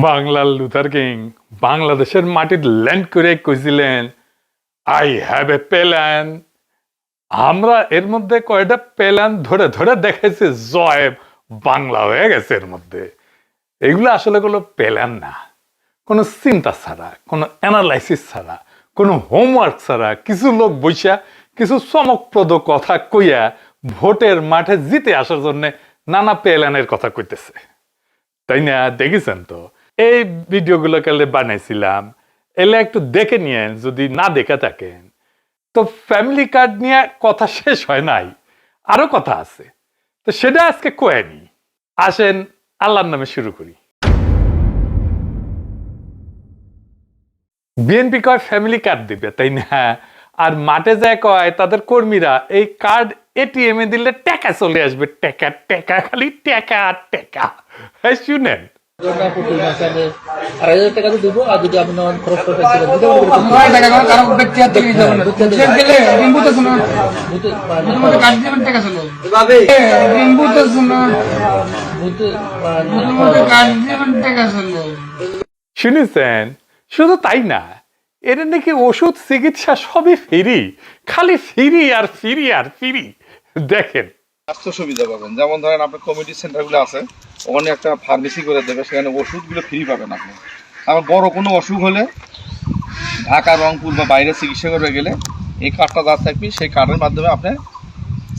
বাংলার Luther king বাংলাদেশের মাটির ল্যান্ড করে কইছিলেন আই হ্যাভ এ প্ল্যান। আমরা এর মধ্যে কয়টা প্ল্যান ধরে ধরে দেখাইছি, জয় বাংলা হয়ে গেছে। এর মধ্যে এগুলো আসলে কোনো প্ল্যান না, কোনো চিন্তা ছাড়া, কোনো অ্যানালাইসিস ছাড়া, কোনো হোমওয়ার্ক ছাড়া কিছু লোক বৈশা কিছু চমকপ্রদ কথা কইয়া ভোটের মাঠে জিতে আসার জন্য নানা প্ল্যানের কথা কইতেছে, তাই না? দেখেছেন তো এই ভিডিওগুলো কালে বানাইছিলাম, এলে একটু দেখে নিয়েন যদি না দেখে থাকেন। তো ফ্যামিলি কার্ড নিয়ে কথা শেষ হয় নাই, আরো কথা আছে, তো সেটা আজকে কয়েনি। আসেন আল্লাহর নামে শুরু করি। বিএনপি কয় ফ্যামিলি কার্ড দিবে, তাই না? আর মাঠে যায় কয় তাদের কর্মীরা এই কার্ড এটিএম এ দিলে টাকা চলে আসবে, টাকা টাকা, খালি টাকা টাকা। শুনেন, শুনেছেন? শুধু তাই না, এর নাকি ওষুধ চিকিৎসা সবই ফ্রি, খালি ফ্রি আর ফ্রি আর ফ্রি। দেখেন স্বাস্থ্য সুবিধা পাবেন, যেমন ধরেন আপনার কমিউনিটি সেন্টারগুলো আছে, ওখানে একটা ফার্মেসি করে দেবে, সেখানে ওষুধগুলো ফ্রি পাবেন আপনি। আবার বড় কোনো অসুখ হলে ঢাকা, রংপুর বা বাইরে চিকিৎসা করতে গেলে এই কার্ডটা যা থাকবে, সেই কার্ডের মাধ্যমে আপনি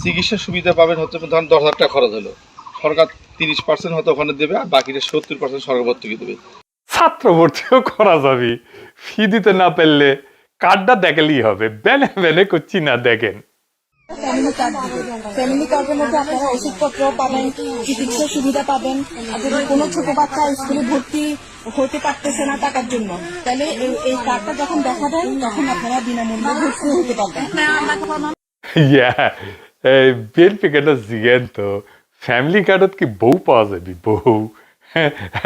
চিকিৎসার সুবিধা পাবেন। হচ্ছে ধরেন 10,000 টাকা খরচ হলো, সরকার 30% হয়তো ওখানে দেবে, আর বাকিটা 70% সরকার ভর্তুকি দেবে। ছাত্র ভর্তিও করা যাবে, ফি দিতে না পারলে কার্ডটা দেখলেই হবে। বেনে বেনে করছি না, দেখেন ফ্যামিলি কার্ডের মধ্যে আপনারা ওষুধপত্র পাবেন, চিকিৎসা সুবিধা পাবেন। আর যদি কোনো ছোট বাচ্চা স্কুলে ভর্তি হতে পারতেছে না টাকার জন্য, তাহলে এই কার্ডটা যখন দেখাবেন তখন আপনারা বিনামূল্যে ভর্তি হতে পারবেন। বিএনপি কার্ডটা জিজ্ঞেন তো ফ্যামিলি কার্ডত কি বউ পাওয়া যাবে? বউ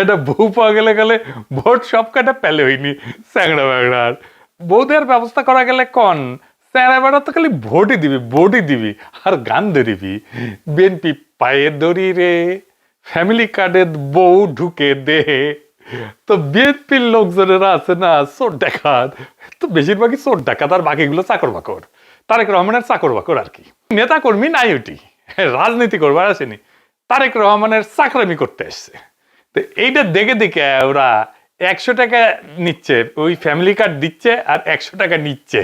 এটা বউ পাওয়া গেলে গেলে ভোট সব কাটা পেলে হইনি চ্যাংড়া ব্যাংড়ার। বউদের ব্যবস্থা করা গেলে কন চ্যাংড়া বেড়া তো খালি ভোটই দিবি, ভোটই দিবি আর গান ধরিবি। বিএনপি পায়ে দড়ি রে, ফ্যামিলি কার্ডে বউ ঢুকে দে। তো বিএনপির লোকজনেরা আছে না চোর ডাকাত, তো বেশিরভাগই চোর ডাকাত, আর বাকিগুলো চাকর বাকর, তারেক রহমানের চাকর বাকর আর কি। নেতা কর্মী নাই, ওটি রাজনীতি করবার আসেনি, তারেক রহমানের চাকরামি করতে আসছে। তো এইটা দেখে দেখে ওরা 100 টাকা নিচ্ছে, ওই ফ্যামিলি কার্ড দিচ্ছে আর 100 টাকা নিচ্ছে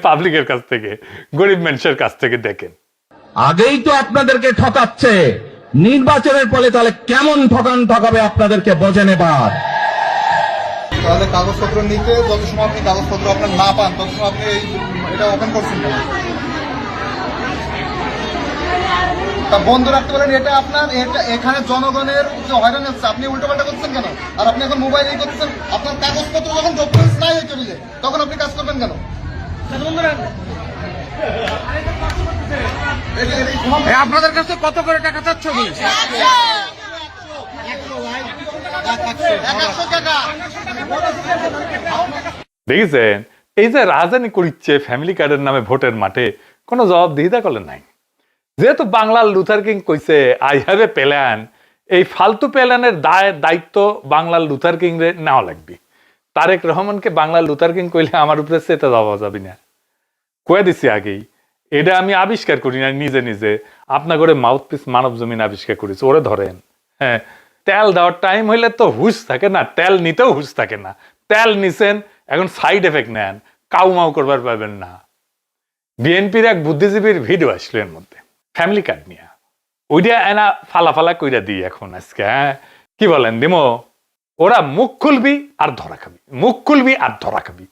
পাবলিকের কাছ থেকে, গরিব মানুষের কাছ থেকে। দেখেন আগেই তো আপনাদেরকে ঠকাচ্ছে, নির্বাচনের পরে তাহলে কেমন ঠকাবে আপনাদেরকে বোঝেন এবার। তাহলে কাগজপত্র নিতে যত সময় আপনি কাগজপত্র আপনার না পান তত সময় আপনি এটা ওপেন করছেন না। তা বন্ধ রাখতে বলেন, এটা আপনার, এটা এখানে জনগণের যে হয়রানি হচ্ছে, আপনি উল্টোপাল্টা করছেন কেন? আর আপনি এখন মোবাইলেই করছেন। আপনার কাগজপত্র যখন ডকুমেন্টস নাই এই টেবিলে, তখন আপনি কাজ করবেন কেন? আপনাদের কাছে কত করে টাকা চাচ্ছ? দেখেছেন এই যে রাজধানী করিচ্ছে ফ্যামিলি কার্ডের নামে ভোটের মাঠে, কোনো জবাবদিহিতা করলেন নাই। যেহেতু বাংলার লুথার কিং কইছে আই হ্যাভ এ প্ল্যান, এই ফালতু প্ল্যানের দায়িত্ব বাংলার লুথার কিং রে নেওয়া লাগবে। তারেক রহমানকে বাংলার লুথার কিং কইলে আমার উপরে চেতে যাওয়া যাবে না, কয়ে দিছি আগেই। এটা আমি আবিষ্কার করি না নিজে নিজে, আপনা করে মাউথ পিস মানব জমিন আবিষ্কার করেছি। ওরে ধরেন, হ্যাঁ, তেল দেওয়ার টাইম হইলে তো হুশ থাকে না, তেল নিতেও হুশ থাকে না। তেল নিছেন, এখন সাইড এফেক্ট নেন, কাউমাউ করবার পাবেন না। বিএনপির এক বুদ্ধিজীবীর ভিডিও আসলো এর মধ্যে ফ্যামিলি কার্ড নিয়ে, ওইটা এনা ফালা ফালা কইরা দিই এখন আজকে। হ্যাঁ, কি বলেন দিমো? ওরা মুখ খুলবি আর ধরা খাবি, মুখ খুলবি আর ধরা খাবি।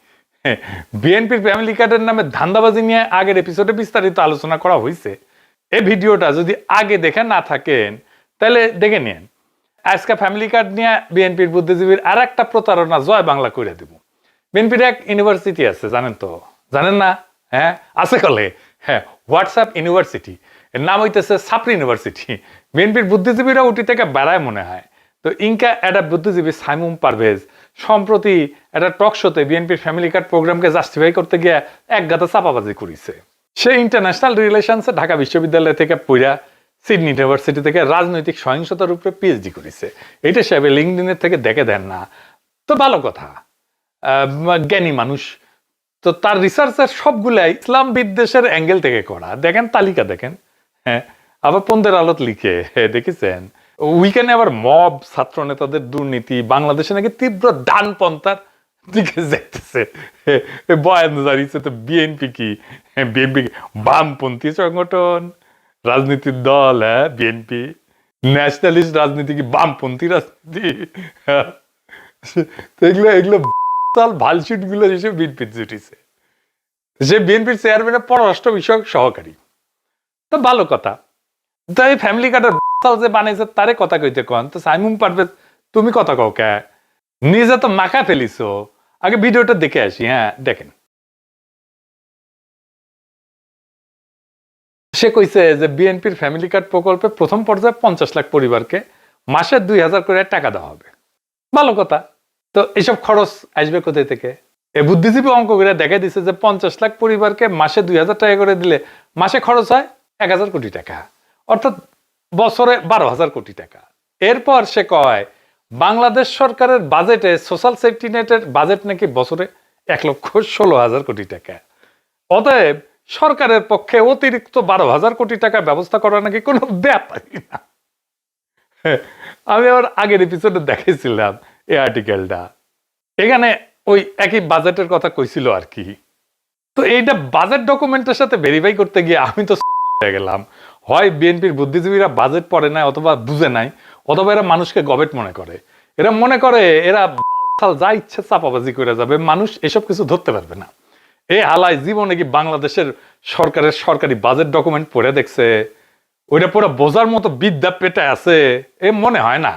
বিএনপির ফ্যামিলি কার্ডের নামে ধান্দাবাজি নিয়ে আগের এপিসোডে বিস্তারিত আলোচনা করা হয়েছে। এই ভিডিওটা যদি আগে দেখে না থাকেন তাহলে দেখে নিন। আজকে ফ্যামিলি কার্ড নিয়ে বিএনপির বুদ্ধিজীবীর আর একটা প্রতারণা জয় বাংলা করে দেব। বিএনপির এক ইউনিভার্সিটি আছে, জানেন তো? জানেন না? হ্যাঁ আছে কলে, হ্যাঁ, হোয়াটসঅ্যাপ ইউনিভার্সিটি, এর নাম হইতেছে ছাত্র ইউনিভার্সিটি। বিএনপির বুদ্ধিজীবীরা ওটি থেকে বেড়ায় মনে হয়। তো ইনকা একটা বুদ্ধিজীবী সাইমুম পারভেজ সম্প্রতি একটা টক শোতে বিএনপির ফ্যামিলি কার্ড প্রোগ্রামকে জাস্টিফাই করতে গিয়ে এক গাদা চাপাবাজি করেছে। সে ইন্টারন্যাশনাল রিলেশনসে ঢাকা বিশ্ববিদ্যালয় থেকে পড়া সিডনি ইউনিভার্সিটি থেকে রাজনৈতিক সহিংসতার উপরে পিএইচডি করেছে। এটা সে লিঙ্কডইনের থেকে দেখে দেন না, তো ভালো কথা, জ্ঞানী মানুষ। তো তার রিসার্চের সবগুলাই ইসলাম বিদ্বেষের অ্যাঙ্গেল থেকে করা। দেখেন তালিকা দেখেন, হ্যাঁ, আবার পন্দের আলোত লিখে দেখেছেন উইকেন্ডে আবার মব ছাত্র নেতাদের দুর্নীতি, বাংলাদেশে নাকি তীব্র ডানপন্থার দিকে যাইতেছে। বয়ান জারিছে তো বিএনপি কি, বিএনপি বামপন্থী সংগঠন, রাজনীতির দল, হ্যাঁ বিএনপি ন্যাশনালিস্ট রাজনীতি কি বামপন্থী রাজনীতি? এগুলো এগুলো ভালশিট গুলো এসে বিএনপির জুটিছে। সে বিএনপির চেয়ারম্যানের পররাষ্ট্র বিষয়ক সহকারী, তো ভালো কথা। তো এই ফ্যামিলি কার্ডের যে বানাইছে তারে কথা কইতে কন, তো সাইমুম পারভেজ তুমি কথা কও কে? নিজে তো মাখা ফেলিছো। আগে ভিডিওটা দেখে আসি, হ্যাঁ দেখেন। সে কইছে যে বিএনপির ফ্যামিলি কার্ড প্রকল্পে প্রথম পর্যায়ে 50 লাখ পরিবারকে মাসে 2000 করে টাকা দেওয়া হবে। ভালো কথা। তো এইসব খরচ আসবে কোথায় থেকে? এ বুদ্ধিজীবী অঙ্ক করে দেখা দিচ্ছে যে 50 লাখ পরিবারকে মাসে 2000 টাকা করে দিলে মাসে খরচ হয় 1000 কোটি টাকা, অর্থাৎ বছরে 12,000 কোটি টাকা। এরপর সে কয় বাংলাদেশ সরকারের বাজেটে সোশ্যাল সেফটি নেটের বাজেট নাকি বছরে 1,16,000 কোটি টাকা। অতএব সরকারের পক্ষে অতিরিক্ত 12,000 কোটি টাকা ব্যবস্থা করা নাকি কোনো ব্যাপারই না। আমি আবার আগের এপিসোডে দেখেছিলাম এই আর্টিকেলটা, এখানে ওই একই বাজেটের কথা কইছিল আর কি। তো এইটা বাজেট ডকুমেন্টের সাথে ভেরিফাই করতে গিয়ে আমি তো হয়ে গেলাম। হয় বিএনপির বুদ্ধিজীবীরা বাজেট পড়ে নাই, অথবা বুঝে নাই, অথবা এরা মানুষকে গবেট মনে করে। এরা মনে করে এরা যা ইচ্ছে চাপাবাজি করে যাবে, মানুষ এসব কিছু ধরতে পারবে না। এই হালাই জীবনে কি বাংলাদেশের সরকারের সরকারি বাজেট ডকুমেন্ট পড়ে দেখছে? ওইটা পুরো বোঝার মতো বিদ্যা পেটে আছে এ মনে হয় না।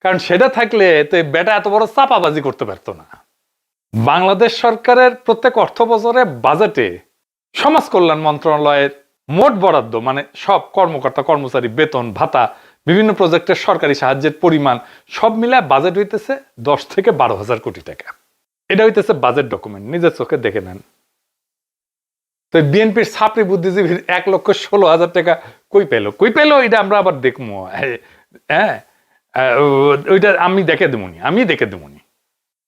কারণ সেটা থাকলে তো বেটা এত বড় চাপাবাজি করতে পারতো না। বাংলাদেশ সরকারের প্রত্যেক অর্থ বছরে বাজেটে সমাজ কল্যাণ মন্ত্রণালয়ের মোট বরাদ্দ, মানে সব কর্মকর্তা কর্মচারী বেতন ভাতা, বিভিন্ন প্রজেক্টের সরকারি সাহায্যের পরিমাণ সব মিলায় বাজেট হইতেছে 10 থেকে 12,000 কোটি টাকা। এটা হইতেছে বাজেট ডকুমেন্ট, নিজের চোখে দেখে নেন। তো বিএনপির ছাত্রী বুদ্ধিজীবীর 1,16,000 টাকা কই পেলো এটা আমরা আবার দেখবো। হ্যাঁ, ওইটা আমি দেখে দেবনি।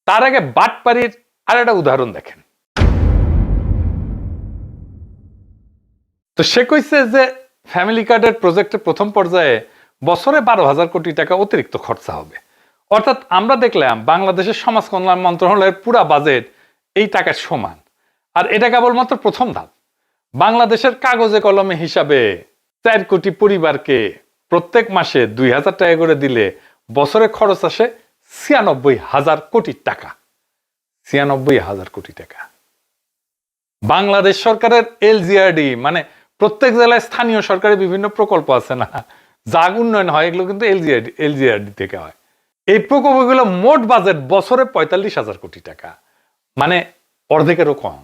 তার আগে বাটপাড়ির আর একটা উদাহরণ দেখেন। তো সে কইছে যে ফ্যামিলি কার্ডের প্রজেক্টের প্রথম পর্যায়ে বছরে 12,000 কোটি টাকা অতিরিক্ত খরচা হবে। অর্থাৎ আমরা দেখলাম বাংলাদেশের সমাজ কল্যাণ মন্ত্রণালয়ের পুরা বাজেট এই টাকার সমান। আর এটা কেবলমাত্র প্রথম ধাপ। বাংলাদেশের কাগজে কলমে হিসাবে 4 কোটি পরিবারকে প্রত্যেক মাসে 2,000 টাকা করে দিলে বছরে খরচ আসে 96,000 কোটি টাকা। 96,000 কোটি টাকা। বাংলাদেশ সরকারের এলজিআরডি, মানে প্রত্যেক জেলায় স্থানীয় সরকারের বিভিন্ন প্রকল্প আছে না, জাগ উন্নয়ন হয়, এগুলো কিন্তু এলজিআরডি থেকে হয়। এই প্রকল্পগুলো মোট বাজেট বছরে 45,000 কোটি টাকা, মানে অর্ধেকেরও কম,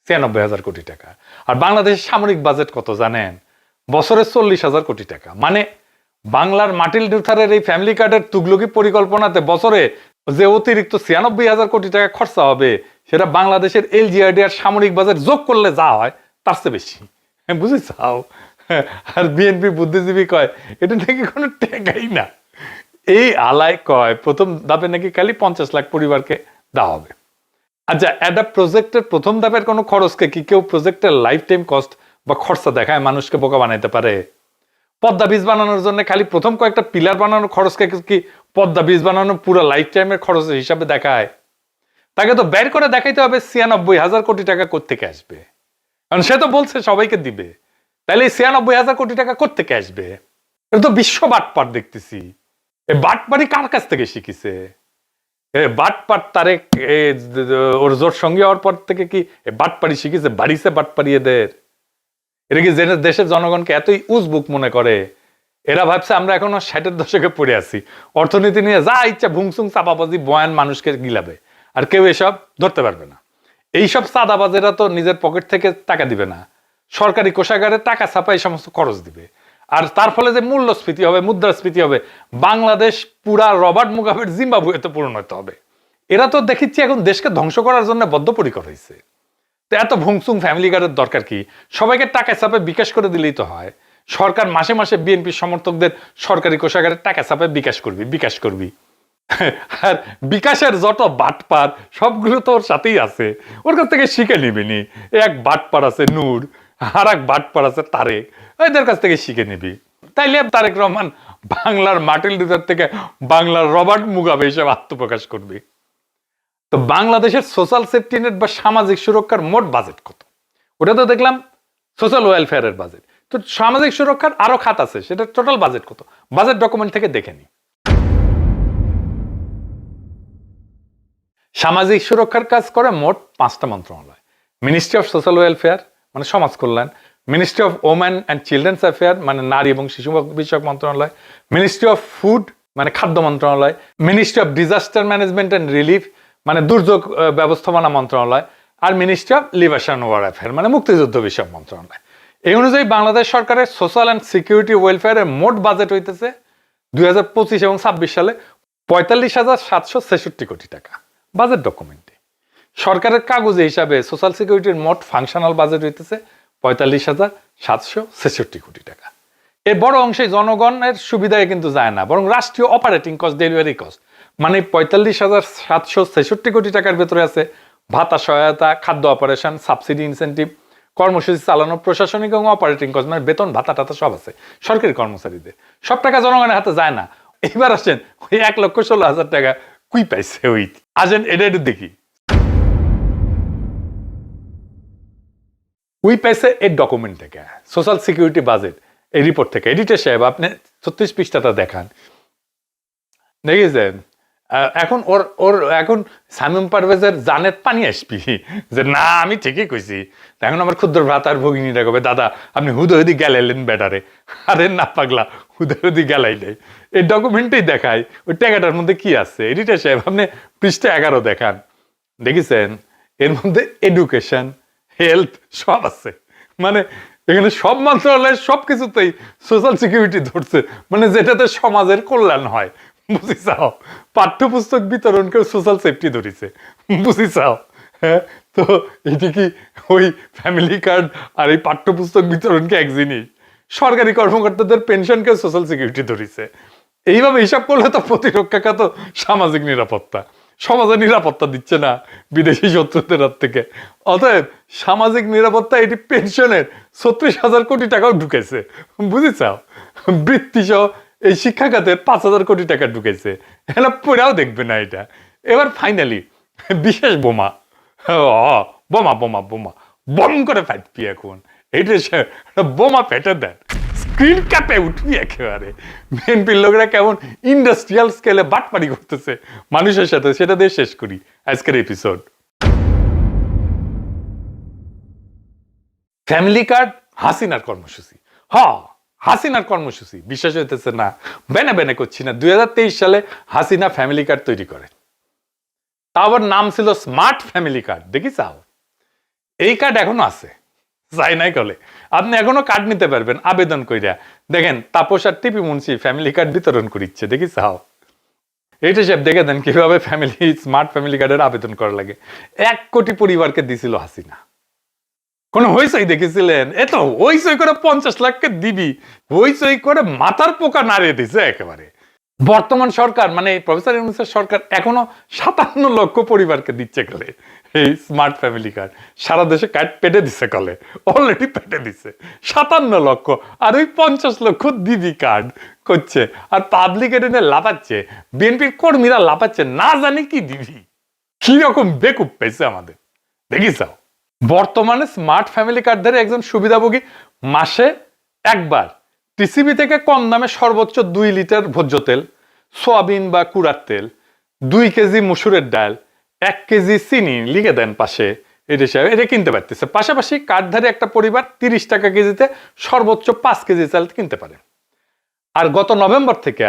96,000 কোটি টাকা। আর বাংলাদেশের সামরিক বাজেট কত জানেন? বছরে 40,000 কোটি টাকা। মানে বাংলার মার্টিন লুথারের এই ফ্যামিলি কার্ডের তুগলকি পরিকল্পনাতে বছরে যে অতিরিক্ত 96,000 কোটি টাকা খরচা হবে, সেটা বাংলাদেশের এলজিআরডি আর সামরিক বাজেট যোগ করলে যা হয় তার চেয়ে বেশি। বুঝেছাও? আর বিএনপি বুদ্ধিজীবী কয় এটা নাকি কোনো টাকাই না। এই আলায় কয় প্রথম ধাপে নাকি খালি 50 লাখ পরিবারকে দেওয়া হবে। আচ্ছা, একটা প্রজেক্টের প্রথম ধাপের কোনো খরচকে কি কেউ প্রজেক্টের লাইফ টাইম কস্ট বা খরচা দেখায় মানুষকে বোকা বানাইতে পারে? পদ্মা ব্রিজ বানানোর জন্য খালি প্রথম কয়েকটা পিলার বানানোর খরচকে কি পদ্মা ব্রিজ বানানো পুরো লাইফ টাইমের খরচের হিসাবে দেখায়? তাকে তো বের করে দেখাইতে হবে 96,000 কোটি টাকা কোত্থেকে আসবে। কারণ সে তো বলছে সবাইকে দিবে, তাহলে 96,000 কোটি টাকা কোত্থেকে আসবে? এটা তো বিশ্ব বাটপাট দেখতেছি। এই বাটপাড়ি কার কাছ থেকে শিখিছে? বাটপাট তারেক ওর জোর সঙ্গে হওয়ার পর থেকে কি বাটপাড়ি শিখেছে? বাড়িছে বাটপাড়ি এদের। এটা কি দেশের জনগণকে এতই উজবুক মনে করে? এরা ভাবছে আমরা এখনো 60-এর দশকে পড়ে আছি, অর্থনীতি নিয়ে যা ইচ্ছা ভুংসুং চাপাবাজি বয়ান মানুষকে গিলাবে, আর কেউ এসব ধরতে পারবে না। এইসব চাঁদাবাজেরা তো নিজের পকেট থেকে টাকা দিবে না, সরকারি কোষাগারে টাকা ছাপাই সমস্ত খরচ দিবে। আর তার ফলে যে মূল্যস্ফীতি হবে, মুদ্রাস্ফীতি হবে, বাংলাদেশ পুরা রবার্ট মুগাবের জিম্বাবুয়েতে পরিণত হবে। এরা তো দেখিচ্ছি এখন দেশকে ধ্বংস করার জন্য বদ্ধপরিকর হয়েছে। তো এত ভুংসুং ফ্যামিলি কার্ডের দরকার কি? সবাইকে টাকা ছাপে বিকাশ করে দিলেই তো হয়। সরকার মাসে মাসে বিএনপি সমর্থকদের সরকারি কোষাগারে টাকা ছাপে বিকাশ করবি আর বিকাশের যত বাটপার সবগুলো তো ওর সাথেই আছে, ওর কাছ থেকে শিখে নিবিনি। এক বাটপার আছে নূর, আর এক বাটপার আছে তারেক, এদের কাছ থেকে শিখে নিবি। তাইলে তারেক রহমান বাংলার মার্টিন লুথার থেকে বাংলার রবার্ট মুগাবে হিসেবে আত্মপ্রকাশ করবি। তো বাংলাদেশের সোশ্যাল সেফটি নেট বা সামাজিক সুরক্ষার মোট বাজেট কত? ওটা তো দেখলাম সোশ্যাল ওয়েলফেয়ারের বাজেট। তো সামাজিক সুরক্ষার আরো খাত আছে, সেটা টোটাল বাজেট কত? বাজেট ডকুমেন্ট থেকে দেখে নি। সামাজিক সুরক্ষার কাজ করে মোট 5টা মন্ত্রণালয়। মিনিস্ট্রি অফ সোশ্যাল ওয়েলফেয়ার মানে সমাজ কল্যাণ, ministry of women and children's affair মানে নারী এবং শিশু বিষয়ক মন্ত্রণালয়, মিনিস্ট্রি অফ ফুড মানে খাদ্য মন্ত্রণালয়, ministry of disaster management and relief মানে দুর্যোগ ব্যবস্থাপনা মন্ত্রণালয়, আর মিনিস্ট্রি অফ লিবারেশন ওয়ারফেয়ার মানে মুক্তিযুদ্ধ বিষয়ক মন্ত্রণালয়। এই অনুযায়ী বাংলাদেশ সরকারের সোশ্যাল অ্যান্ড সিকিউরিটি ওয়েলফেয়ারের মোট বাজেট হইতেছে 2025 এবং 26 সালে 45,766 কোটি টাকা। বাজেট ডকুমেন্টে সরকারের কাগজে হিসাবে সোশ্যাল সিকিউরিটির মোট ফাংশনাল বাজেট হইতেছে 45,766 কোটি টাকা। এর বড় অংশে জনগণের সুবিধায় কিন্তু যায় না, বরং রাষ্ট্রীয় অপারেটিং কস্ট, ডেলিভারি কস্ট মানে 45,766 কোটি টাকার ভেতরে আছে ভাতা সহায়তা, খাদ্য অপারেশন, সাবসিডি, ইনসেন্টিভ, কর্মসূচি চালানো, প্রশাসনিক এবং অপারেটিং কস্ট মানে বেতন ভাতা টাতা সব আছে সরকারি কর্মচারীদের। সব টাকা জনগণের হাতে যায় না। এবার আসেন ওই 1,16,000 টাকা কুই পাইছে ওই আসেন এটা একটু দেখি। উই পাইছে এই ডকুমেন্ট থেকে, সোশ্যাল সিকিউরিটি বাজেট এই রিপোর্ট থেকে। এডিটর সাহেব আপনি 36 পৃষ্ঠাটা দেখান, দেখেছেন? এখন এখন শামীম পারভেজের জানের পানি আসবি যে না আমি ঠিকই কইছি। এখন আমার ক্ষুদ্র ভ্রাতার ভগিনীরা কবে দাদা আপনি হুদহুদি গেলাইলেন বেটারে। আরে না পাগলা, হুদহুদি গেলাইলে এই ডকুমেন্টেই দেখায় ওই টাকাটার মধ্যে কি আছে। এডিটর সাহেব আপনি পৃষ্ঠা 11 দেখান, দেখেছেন? এর মধ্যে এডুকেশন, হেলথ সব আছে। মানে এখানে সব মন্ত্রণালয়ের সবকিছুতেই সোশ্যাল সিকিউরিটি ধরছে, মানে যেটাতে সমাজের কল্যাণ হয়। বুঝিছাও? পাঠ্যপুস্তক বিতরণকে সোশ্যাল সেফটি ধরেছে, বুঝিছাও? হ্যাঁ, তো এটি কি ওই ফ্যামিলি কার্ড আর এই পাঠ্যপুস্তক বিতরণকে এক জিনিস? সরকারি কর্মকর্তাদের পেনশনকে সোশ্যাল সিকিউরিটি ধরেছে। এইভাবে হিসাব করলে তো প্রতিরক্ষা খাত সামাজিক নিরাপত্তা, সমাজের নিরাপত্তা দিচ্ছে না বিদেশি শত্রুদের হাত থেকে। অতএব সামাজিক নিরাপত্তা এটি পেনশনের 36,000 কোটি টাকাও ঢুকেছে, বুঝিছাও? বৃত্তি সহ এই শিক্ষা খাতে 5,000 কোটি টাকা ঢুকেছে। এটা পড়াও দেখবে না এটা। এবার ফাইনালি বিশেষ বোমা, বোমা বোমা বোমা বম করে ফাটবি এখন। এইটা বোমা ফেটে দেন, স্ক্রিন ক্যাপে উঠবি একেবারে। বিএনপির লোকরা কেমন ইন্ডাস্ট্রিয়াল স্কেলে বাটপাড়ি করতেছে মানুষের সাথে, সেটা দিয়ে শেষ করি আজকের এপিসোড। ফ্যামিলি কার্ড হাসিনার কর্মসূচি। হাসিনার কর্মসূচি বিশ্বাস হইতেছে না, বেনে বেনে করছি না। 2023 সালে হাসিনা ফ্যামিলি কার্ড তৈরি করে, তা আবার নাম ছিল স্মার্ট ফ্যামিলি কার্ড। দেখি চাও এই কার্ড এখনো আছে, যাই নাই কলে আপনি এখনো কার্ড নিতে পারবেন আবেদন কইরা। দেখেন তাপস আর টিপি মুন্সি ফ্যামিলি কার্ড বিতরণ করিচ্ছে, দেখি চাও। এইটা সব দেখে দেন কিভাবে স্মার্ট ফ্যামিলি কার্ডের আবেদন করা লাগে। 1 কোটি পরিবারকে দিছিল হাসিনা। কোন হইচই দেখেছিলেন? এত হইচই করে 50 লাখকে দিবি, হইচই করে মাথার পোকা নাড়িয়ে দিছে একেবারে। বর্তমান সরকার মানে প্রফেসর ইউনূসের সরকার এখনো 57 লক্ষ পরিবারকে দিচ্ছে কলে এই স্মার্ট ফ্যামিলি কার্ড। সারা দেশে কার্ড পেটে দিচ্ছে কলে, অলরেডি পেটে দিচ্ছে 57 লক্ষ। আর ওই 50 লক্ষ দিবি কার্ড করছে, আর পাবলিক এডেনে লাফাচ্ছে, বিএনপির কর্মীরা লাফাচ্ছে, না জানি কি দিবি। কি রকম বেকুব পেয়েছে আমাদের, দেখিসাও। বর্তমানে স্মার্ট ফ্যামিলি কার্ড ধরে একজন সুবিধাভোগী মাসে একবার টিসিবি থেকে কম দামে সর্বোচ্চ 2 লিটার ভোজ্য তেল, সয়াবিন বা কুড়ার তেল, 2 কেজি মসুরের ডাল, 1 কেজি চিনি লিখে দেন পাশে, এটা কিনতে পারতেছে। পাশাপাশি কার্ডধারী একটা পরিবার 30 টাকা কেজিতে সর্বোচ্চ 5 কেজি চাল কিনতে পারে। আর গত নভেম্বর থেকে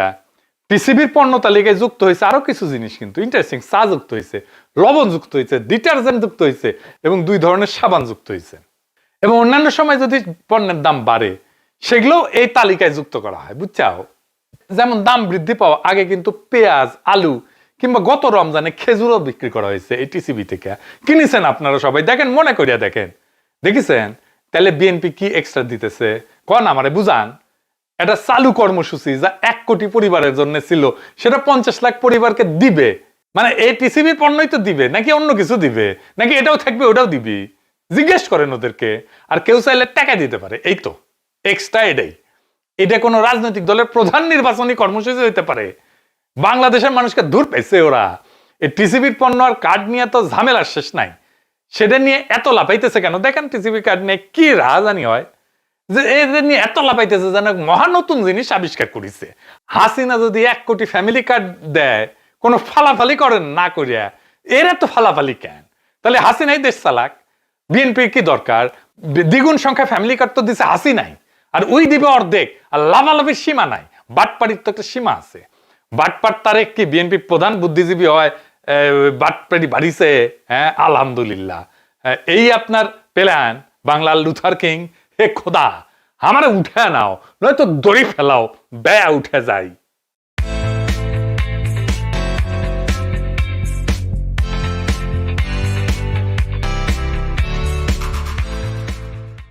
টিসিবির পণ্য তালিকায় যুক্ত হয়েছে আরো কিছু জিনিস, কিন্তু ইন্টারেস্টিং। চা যুক্ত হয়েছে, লবণ যুক্ত হয়েছে, ডিটারজেন্ট যুক্ত হয়েছে এবং 2 ধরনের সাবান যুক্ত হয়েছে। এবং অন্যান্য সময় যদি পণ্যের দাম বাড়ে সেগুলো এই তালিকায় যুক্ত করা হয়, বুঝছাও? যেমন দাম বৃদ্ধি পাওয়া আগে কিন্তু পেঁয়াজ, আলু কিংবা গত রমজানে খেজুরও বিক্রি করা হয়েছে এই টিসিবি থেকে। কিনেছেন আপনারা সবাই, দেখেন মনে করিয়া দেখেন, দেখেছেন? তাহলে বিএনপি কি এক্সট্রা দিতেছে, কন আমারে বুঝান, এটা চালু কর্মসূচি যা 1 কোটি পরিবারের জন্য ছিল, সেটা 50 লাখ পরিবারকে দিবে। মানে এই টিসিবির পণ্যই তো দিবে, নাকি অন্য কিছু দিবে, নাকি এটাও থাকবে ওটাও দিবি? জিজ্ঞেস করেন ওদেরকে। আর কেউ চাইলে টাকা দিতে পারে, এই তো এক্সট্রা। এটা কোনো রাজনৈতিক দলের প্রধান নির্বাচনী কর্মসূচি হইতে পারে? বাংলাদেশের মানুষকে দূর পাইছে ওরা। এই টিসিবির পণ্য আর কার্ড নিয়ে তো ঝামেলার শেষ নাই, সেটা নিয়ে এত লাফাইতেছে কেন? দেখেন টিসিবি কার্ড নিয়ে কি রাজধানী হয়, যে এদের নিয়ে এত লাফাইতেছে যেন মহা নতুন জিনিস আবিষ্কার করেছে। হাসিনা যদি 1 কোটি ফ্যামিলি কার্ড দেয়, কোনো ফালাফালি করেন না করিয়া, এরা তো ফালাফালি কেন? তাহলে হাসিনাই দেশ চালাক, বিএনপির কি দরকার? দ্বিগুণ সংখ্যা ফ্যামিলি কার্ড তো দিছে হাসিনাই, আর ওই দিবে অর্ধেক। আর লাভালাভির সীমা নাই, বাটপাড়ির তো একটা সীমা আছে। বাটপাট তারেক কি বিএনপি প্রধান বুদ্ধিজীবী হয় বাটপাড়ি বাড়িছে? হ্যাঁ, আলহামদুলিল্লাহ। এই আপনার প্ল্যান বাংলার লুথার কিং, হে খোদা আমারে উঠে নাও, নয়তো দড়ি ফেলাও, ব্যয় উঠে যায়।